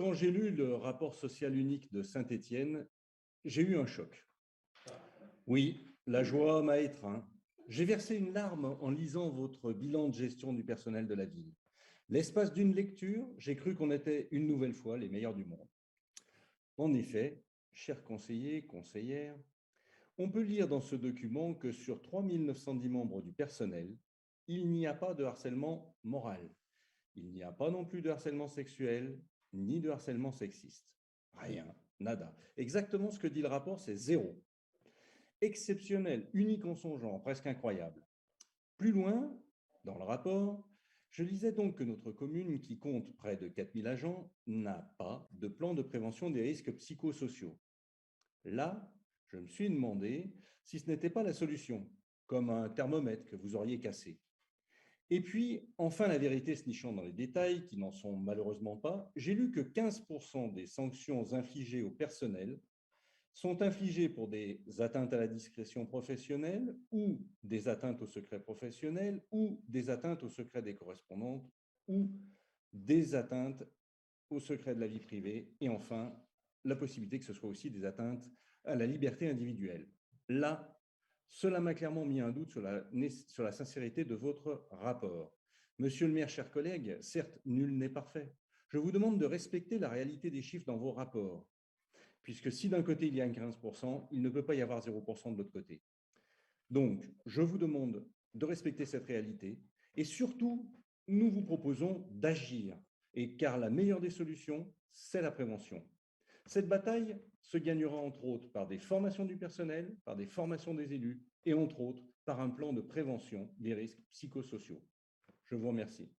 Quand j'ai lu le rapport social unique de Saint-Étienne, j'ai eu un choc. Oui, la joie m'a étreint. J'ai versé une larme en lisant votre bilan de gestion du personnel de la ville. L'espace d'une lecture, j'ai cru qu'on était une nouvelle fois les meilleurs du monde. En effet, chers conseillers, conseillères, on peut lire dans ce document que sur 3910 membres du personnel, il n'y a pas de harcèlement moral. Il n'y a pas non plus de harcèlement sexuel, ni de harcèlement sexiste. Rien, nada. Exactement ce que dit le rapport, c'est zéro. Exceptionnel, unique en son genre, presque incroyable. Plus loin, dans le rapport, je lisais donc que notre commune, qui compte près de 4000 agents, n'a pas de plan de prévention des risques psychosociaux. Là, je me suis demandé si ce n'était pas la solution, comme un thermomètre que vous auriez cassé. Et puis, enfin, la vérité se nichant dans les détails, qui n'en sont malheureusement pas, j'ai lu que 15% des sanctions infligées au personnel sont infligées pour des atteintes à la discrétion professionnelle ou des atteintes au secret professionnel ou des atteintes au secret des correspondantes ou des atteintes au secret de la vie privée et enfin, la possibilité que ce soit aussi des atteintes à la liberté individuelle. Là, cela m'a clairement mis un doute sur la sincérité de votre rapport. Monsieur le maire, chers collègues, certes, nul n'est parfait. Je vous demande de respecter la réalité des chiffres dans vos rapports, puisque si d'un côté il y a 15%, il ne peut pas y avoir 0% de l'autre côté. Donc, je vous demande de respecter cette réalité et surtout, nous vous proposons d'agir, et car la meilleure des solutions, c'est la prévention. Cette bataille se gagnera entre autres par des formations du personnel, par des formations des élus et entre autres par un plan de prévention des risques psychosociaux. Je vous remercie.